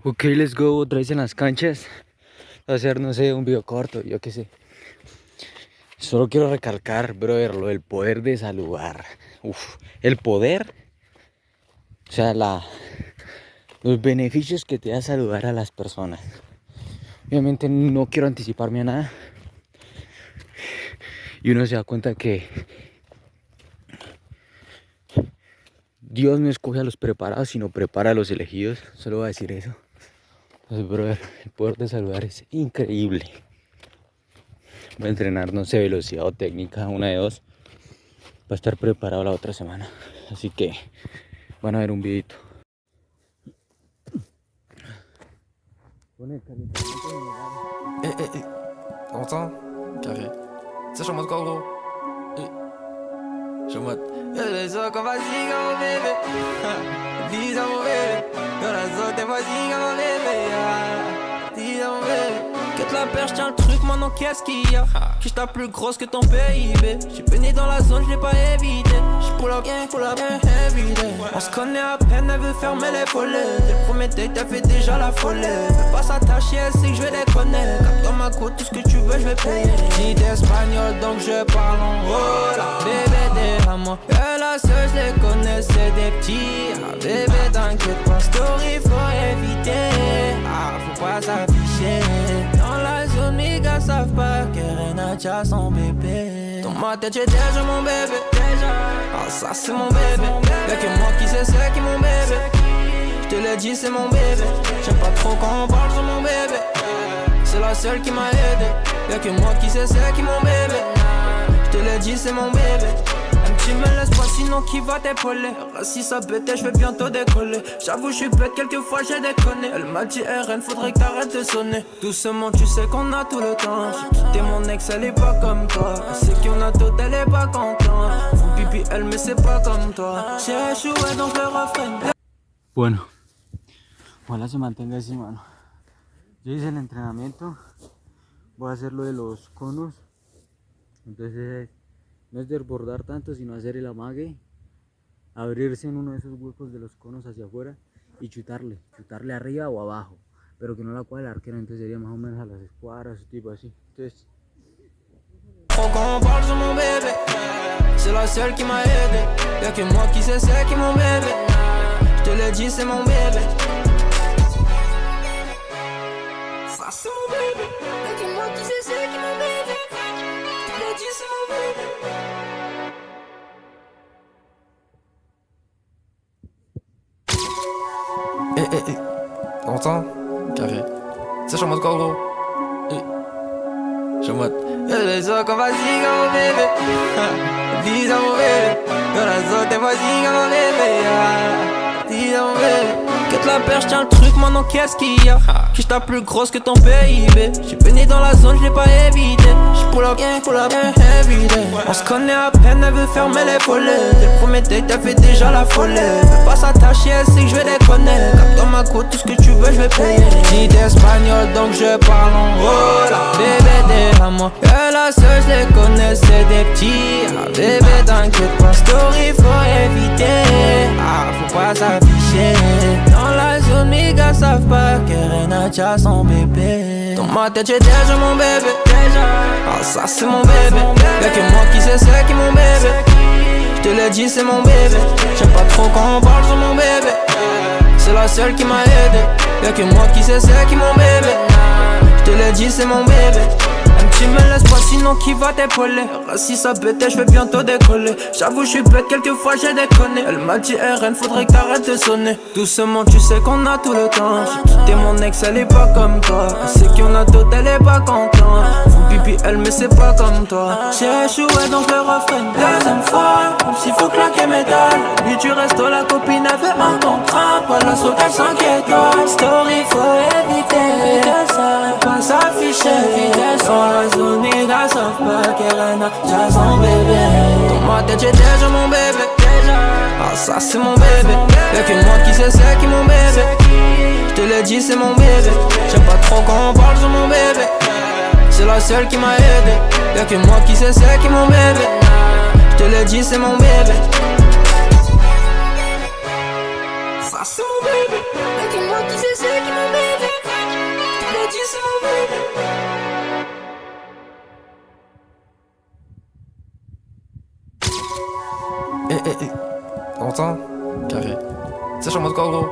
Ok, let's go otra vez en las canchas. Hacer, no sé, un video corto, yo qué sé. Solo quiero recalcar, brother, lo del poder de saludar. Uf, el poder, o sea, los beneficios que te da saludar a las personas. Obviamente no quiero anticiparme a nada. Y uno se da cuenta que Dios no escoge a los preparados, sino prepara a los elegidos. Solo voy a decir eso. Entonces, brother, el poder de saludar es increíble. Voy a entrenar, no sé, velocidad o técnica, una de dos, para estar preparado la otra semana. Así que van a ver un videito. T'entends? Carré. Ça, je suis en mode quoi, gros? Je suis en mode. Les autres, comme vas-y, comme bébé. Dis à mon bébé. Dans la zone, t'es vas-y, comme bébé. Dis à mon bébé. Quitte la perche, tiens le truc, maintenant qu'est-ce qu'il y a? Quiche ta plus grosse que ton PIB. J'suis baigné dans la zone, j'l'ai pas évité. J'pull up bien, everyday. On se connaît à peine, elle veut fermer les volets. Dès le premier date, t'as fait déjà la folie. Veut pas s'attacher, elle sait que j'vais déconner. Cap dans ma côte, tout ce que tu veux, j'vais payer. Dis d'espagnol, donc je parle en hola. Bébé, déjame. Que la seule, j'les connais, c'est des petits. Bébé, t'inquiète pas, story, faut éviter. Faut pas s'afficher. Dans la zone, mes gars savent pas que Reina a son bébé. Dans ma tête, j'ai déjà mon bébé. Ça c'est mon bébé. Y'a que moi qui sais c'est qui mon bébé. J'te l'ai dit c'est mon bébé. J'aime pas trop quand on parle sur mon bébé. C'est la seule qui m'a aidé. Y'a que moi qui sais c'est qui mon bébé. J'te l'ai dit c'est mon bébé. Tu me laisses pas sinon qui va t'épauler. Si ça bête je vais bientôt décoller. J'avoue je suis bête quelquefois j'ai déconné. Elle m'a dit RN faudrait que t'arrêtes de sonner. Doucement tu sais qu'on a tout le temps. J'ai quitté mon ex elle est pas comme toi. Elle sait qu'on a tout elle est pas contente. Fou pipi elle mais c'est pas comme toi. J'ai échoué donc le refrain. Bueno, ojalá se mantenga así, mano. Yo hice el entrenamiento. Voy a hacer lo de los conos. Entonces no es desbordar tanto, sino hacer el amague, abrirse en uno de esos huecos de los conos hacia afuera y chutarle arriba o abajo, pero que no la cuadre el arquero, entonces sería más o menos a las escuadras, tipo así. Entonces Quand on parle sur mon bébé, c'est la seule qui m'a aidé. Y'a que moi qui sais c'est qui mon bébé. J'te l'ai dit c'est mon bébé. Ça c'est mon bébé. Y'a que moi qui sais c'est qui mon bébé. J'te l'ai dit c'est mon bébé. T'entends? Carré. Ça, je suis en mode quoi, gros? Je suis en mode. Les autres, comme vas-y, comme bébé. Dis à mon bébé. Dans la zone, t'es vas-y, comme bébé. Dis à mon bébé. Quitte la perche, tiens le truc, maintenant qu'est-ce qu'il y a? Quiche ta plus grosse que ton PIB. J'suis baigné dans la zone, j'l'ai pas évité. J'pull up bien, everyday. On se connaît à peine, elle veut fermer les volets. Dès le premier date, t'as fait déjà la folie. Veut pas s'attacher, elle sait que j'vais déconner. Cap dans ma côte, tout ce que tu veux, j'vais payer. Dis d'espagnol, donc je parle en hola. Bébé, déjame. Que la seule, j'les connais, c'est des petits. Bébé, t'inquiète pas, story, faut éviter. Faut pas s'afficher. Dans la zone, mes gars savent pas que Reina a son bébé. Dans ma tête, j'ai déjà mon bébé. Ça c'est mon bébé. Y'a que moi qui sais c'est qui mon bébé. J'te l'ai dit c'est mon bébé. J'aime pas trop quand on parle sur mon bébé. C'est la seule qui m'a aidé. Y'a que moi qui sais c'est qui mon bébé. J'te l'ai dit c'est mon bébé. Tu me laisses pas sinon qui va t'épauler. Si ça bête je vais bientôt décoller. J'avoue je suis bête quelquefois j'ai déconné. Elle m'a dit RN faudrait que t'arrêtes de sonner. Doucement tu sais qu'on a tout le temps. J'ai quitté mon ex elle est pas comme toi. Elle sait qu'on a tout elle est pas contente. Fou pipi elle mais c'est pas comme toi. J'ai échoué donc le refrain. Deuxième fois même s'il faut claquer mes dalles. Lui tu restes la copine avait un contrat. Pas la sauter 5 étoiles. Story faut éviter. Pas s'afficher. Dans la zone, mes gars savent pas qu'Elena a son bébé. Dans ma tête, j'ai déjà mon bébé. Ça, c'est mon bébé. Y'a que moi qui sais c'est qui mon bébé. J'te l'ai dit, c'est mon bébé. J'aime pas trop quand on parle sur mon bébé. C'est la seule qui m'a aidé. Y'a que moi qui sais c'est qui mon bébé. J'te l'ai dit, c'est mon bébé. Ça, c'est mon bébé. Y'a que moi qui sais c'est T'entends? Carré. Tu sais, je suis en mode quoi, gros?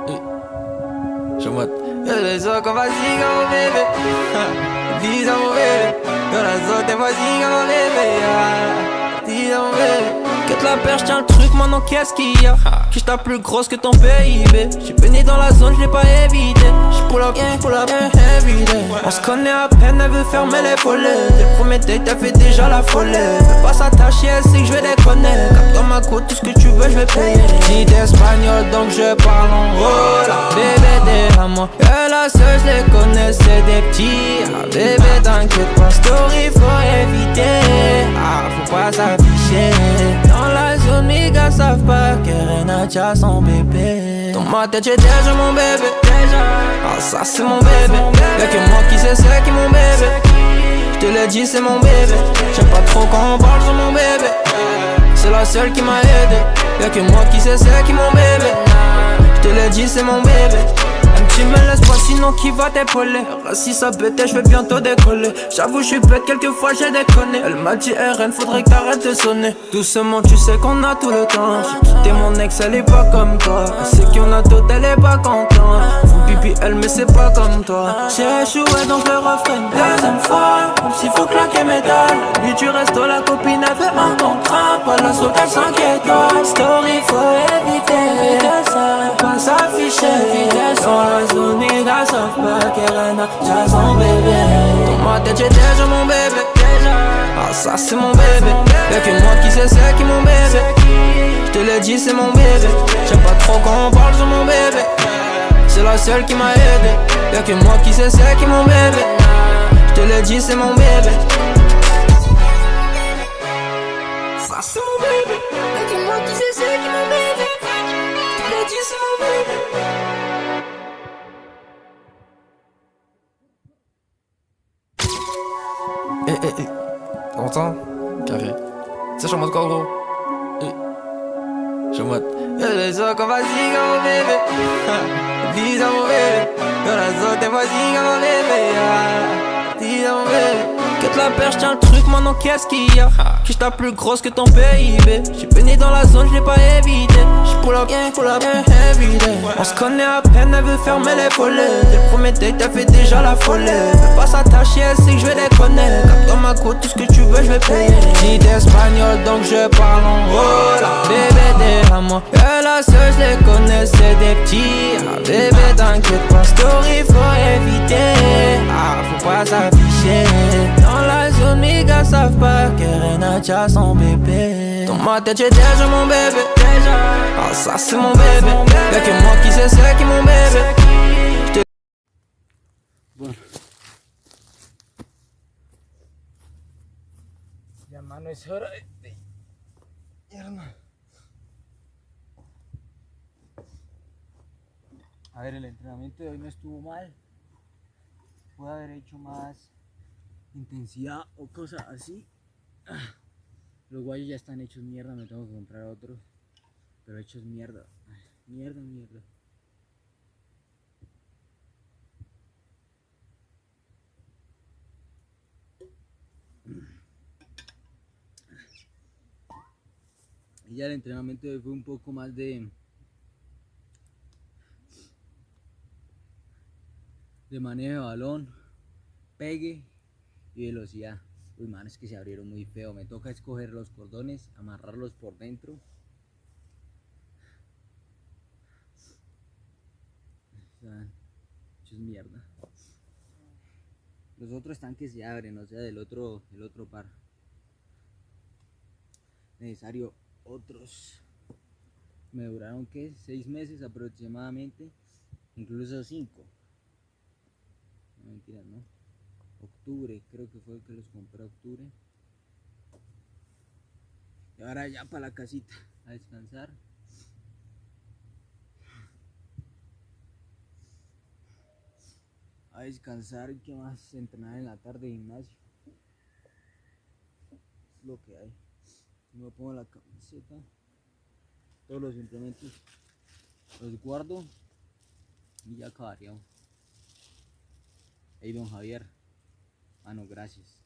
Je suis en mode. Yo le so comme así como bébé. Dis à mon bébé. Yo la so t'es así comme bébé. Dis à mon bébé. Quête la perche, tiens le truc, maintenant qu'est-ce qu'il y a? Quiche ta plus grosse que ton PIB. J'suis baigné dans la zone, j'l'ai pas évité. J'pull up, everyday. On se connaît à peine, elle veut fermer les volets. Dès le premier date, elle fait déjà la folie. Veut pas s'attacher, elle sait que j'vais déconner. Cap dans ma côte, tout ce que tu veux, j'vais payer. Dis d'espagnol, donc je parle en hola. Bébé, t'es à moi. Et la seule, j'les connais, c'est des petits. Ah, bébé, t'inquiète pas, story, faut éviter. Ah, faut pas s'afficher. Dans la zone, mes gars savent pas que Renacha son bébé. Dans ma tête, j'ai déjà mon bébé. Ah, ça c'est mon bébé. Y'a que moi qui sais c'est qui mon bébé. J'te l'ai dit, c'est mon bébé. J'aime pas trop quand on parle sur mon bébé. C'est la seule qui m'a aidé. Y'a que moi qui sais c'est qui mon bébé. J'te l'ai dit, c'est mon bébé. Tu me laisses pas sinon qui va t'épauler. Si ça pète, je vais bientôt décoller. J'avoue je suis bête, quelquefois j'ai déconné. Elle m'a dit RN, faudrait que t'arrêtes de sonner. Doucement tu sais qu'on a tout le temps. J'ai quitté mon ex, elle est pas comme toi. Elle sait qu'on a tout, elle est pas contente. Faut pipi elle mais c'est pas comme toi. J'ai échoué donc le refrain une deuxième fois. Même s'il faut claquer mes dalles. Lui tu restes la copine, elle fait un contrat. Pas la sauce, elle s'inquiète pas. Story faut éviter. Pas s'afficher. Dans la zone, les gars savent pas qu'elle a déjà son bébé. Dans ma tête, j'ai déjà mon bébé. Ah, ça c'est mon bébé. Y'a que moi qui sais c'est qui mon bébé. J'te l'ai dit, c'est mon bébé. J'aime pas trop quand on parle sur mon bébé. C'est la seule qui m'a aidé. Y'a que moi qui sais c'est qui mon bébé. J'te l'ai dit, c'est mon bébé. Ça c'est mon bébé. Y'a que moi qui sais c'est qui mon bébé. J'te l'ai dit, c'est mon bébé. T'entends? Carré. Tu sais, je suis en mode quoi, gros? Je suis en mode. Yo le so comme así como bébé. Dis à mon bébé. Yo la so t'es así como bébé. Dis à mon bébé. Quête la perche, tiens le truc, maintenant qu'est-ce qu'il y a? Quiche ta plus grosse que ton PIB. J'suis baigné dans la zone, j'l'ai pas évité. J'pull up, everyday. On se connaît à peine, elle veut fermer les volets. Dès le premier date, elle fait déjà la folie. Veut pas s'attacher, elle sait que j'vais déconner. Cap dans ma côte, tout ce que tu veux, j'vais payer. Dis d'espagnol, donc je parle en hola. Bébé, t'es à moi. Et la seule, j'les connais, c'est des petits. Ah, bébé, t'inquiète pas, story, faut éviter. Ah, faut pas s'afficher. Dans la zone, mes gars savent pas que Renacha son bébé. Dans ma tête, j'ai déjà mon bébé. Ah, ça c'est mon bébé. Y'a que moi qui sais c'est qui mon bébé. Bueno. Ya mano, es hora de irnos. A ver, el entrenamiento de hoy no estuvo mal. Pude haber hecho más intensidad o cosas así. Los guayos ya están hechos mierda, me tengo que comprar otros. Pero hechos mierda. Mierda. Y ya el entrenamiento de hoy fue un poco más de manejo de balón, pegue y velocidad. Uy, man, es que se abrieron muy feo. Me toca escoger los cordones, amarrarlos por dentro. Están hechos mierda. Los otros están que se abren, o sea, el otro par. Necesario otros. Me duraron, ¿qué? 6 meses aproximadamente. Incluso 5. No, mentiras, ¿no? Octubre, creo que fue que los compré octubre. Y ahora ya para la casita, a descansar. A descansar y qué más, entrenar en la tarde, gimnasio. Es lo que hay. Me pongo la camiseta, todos los implementos los guardo y ya acabaría. Hey, don Javier, mano, gracias.